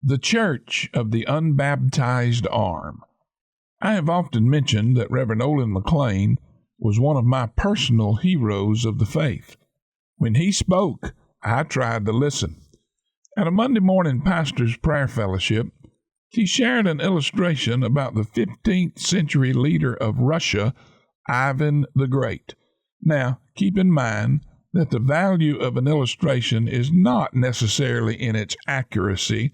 The Church of the Unbaptized Arm. I have often mentioned that Reverend Olin McLean was one of my personal heroes of the faith. When he spoke, I tried to listen. At a Monday morning pastor's prayer fellowship, he shared an illustration about the 15th century leader of Russia, Ivan the Great. Now, keep in mind that the value of an illustration is not necessarily in its accuracy,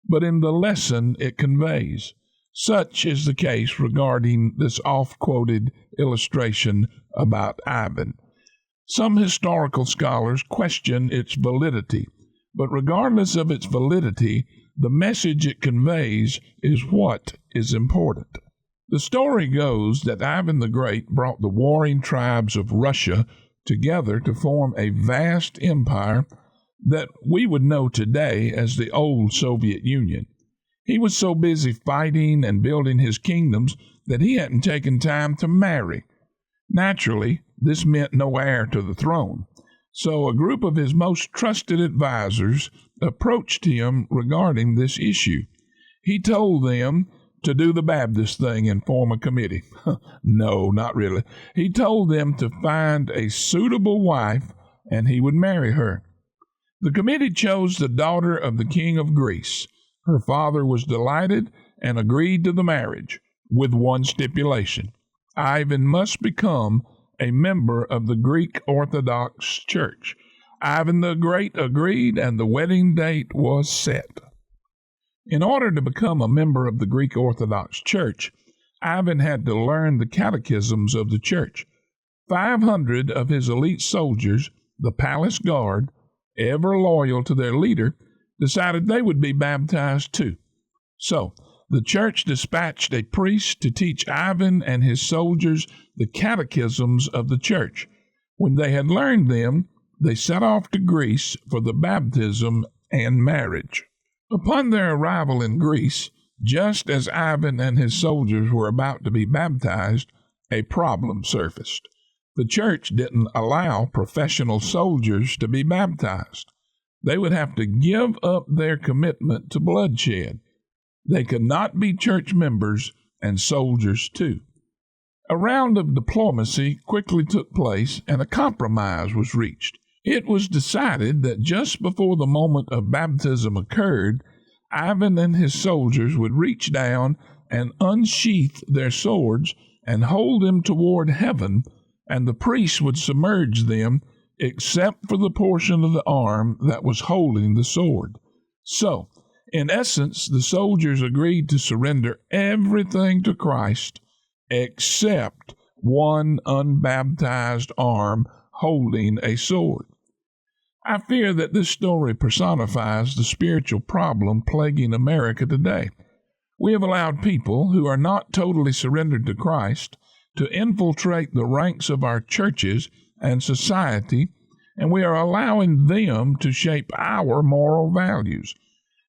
but in the lesson it conveys. Such is the case regarding this oft-quoted illustration about Ivan. Some historical scholars question its validity, but regardless of its validity, the message it conveys is what is important. The story goes that Ivan the Great brought the warring tribes of Russia together to form a vast empire that we would know today as the old Soviet Union. He was so busy fighting and building his kingdoms that he hadn't taken time to marry. Naturally, this meant no heir to the throne. So a group of his most trusted advisors approached him regarding this issue. He told them to do the Baptist thing and form a committee. No, not really. He told them to find a suitable wife and he would marry her. The committee chose the daughter of the king of Greece. Her father was delighted and agreed to the marriage, with one stipulation. Ivan must become a member of the Greek Orthodox Church. Ivan the Great agreed, and the wedding date was set. In order to become a member of the Greek Orthodox Church, Ivan had to learn the catechisms of the church. 500 of his elite soldiers, the palace guard, ever loyal to their leader, decided they would be baptized too. So, the church dispatched a priest to teach Ivan and his soldiers the catechisms of the church. When they had learned them, they set off to Greece for the baptism and marriage. Upon their arrival in Greece, just as Ivan and his soldiers were about to be baptized, a problem surfaced. The church didn't allow professional soldiers to be baptized. They would have to give up their commitment to bloodshed. They could not be church members and soldiers too. A round of diplomacy quickly took place and a compromise was reached. It was decided that just before the moment of baptism occurred, Ivan and his soldiers would reach down and unsheath their swords and hold them toward heaven, and the priests would submerge them except for the portion of the arm that was holding the sword. So, in essence, the soldiers agreed to surrender everything to Christ except one unbaptized arm holding a sword. I fear that this story personifies the spiritual problem plaguing America today. We have allowed people who are not totally surrendered to Christ to infiltrate the ranks of our churches and society, and we are allowing them to shape our moral values.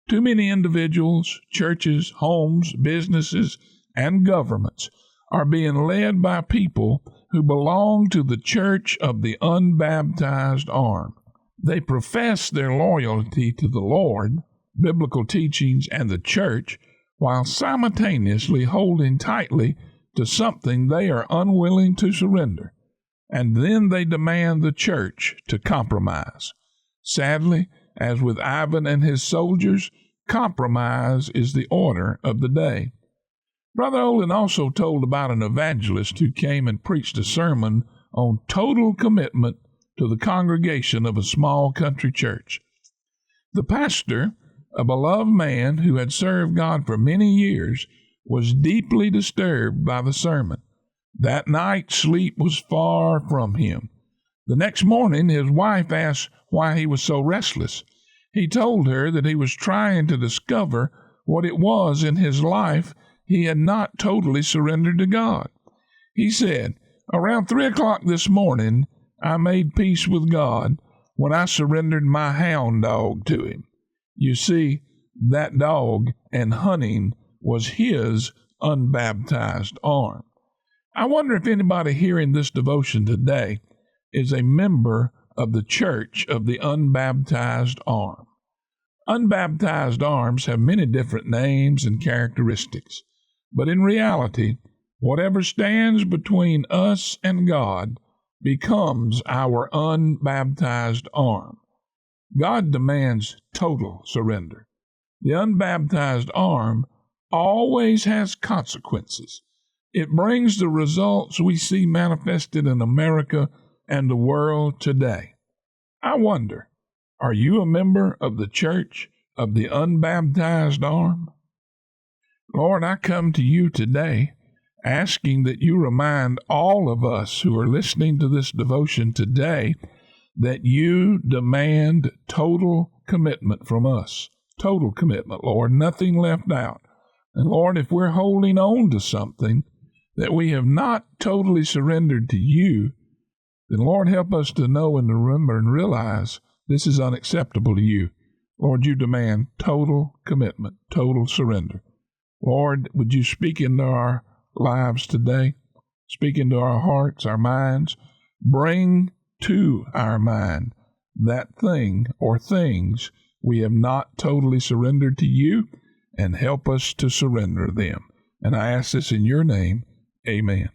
Too many individuals, churches, homes, businesses, and governments are being led by people who belong to the Church of the Unbaptized Arm. They profess their loyalty to the Lord, biblical teachings, and the church, while simultaneously holding tightly to something they are unwilling to surrender. And then they demand the church to compromise. Sadly, as with Ivan and his soldiers, compromise is the order of the day. Brother Olin also told about an evangelist who came and preached a sermon on total commitment to the congregation of a small country church. The pastor, a beloved man who had served God for many years, was deeply disturbed by the sermon. That night, sleep was far from him. The next morning, his wife asked why he was so restless. He told her that he was trying to discover what it was in his life he had not totally surrendered to God. He said, "Around 3 o'clock this morning, I made peace with God when I surrendered my hound dog to him." You see, that dog and hunting was his unbaptized arm. I wonder if anybody hearing this devotion today is a member of the Church of the Unbaptized Arm. Unbaptized arms have many different names and characteristics, but in reality, whatever stands between us and God becomes our unbaptized arm. God demands total surrender. The unbaptized arm always has consequences. It brings the results we see manifested in America and the world today. I wonder, are you a member of the Church of the Unbaptized Arm? Lord, I come to you today asking that you remind all of us who are listening to this devotion today that you demand total commitment from us. Total commitment, Lord, nothing left out. And Lord, if we're holding on to something that we have not totally surrendered to you, then Lord, help us to know and to remember and realize this is unacceptable to you. Lord, you demand total commitment, total surrender. Lord, would you speak into our lives today? Speak into our hearts, our minds. Bring to our mind that thing or things we have not totally surrendered to you, and help us to surrender them. And I ask this in your name. Amen.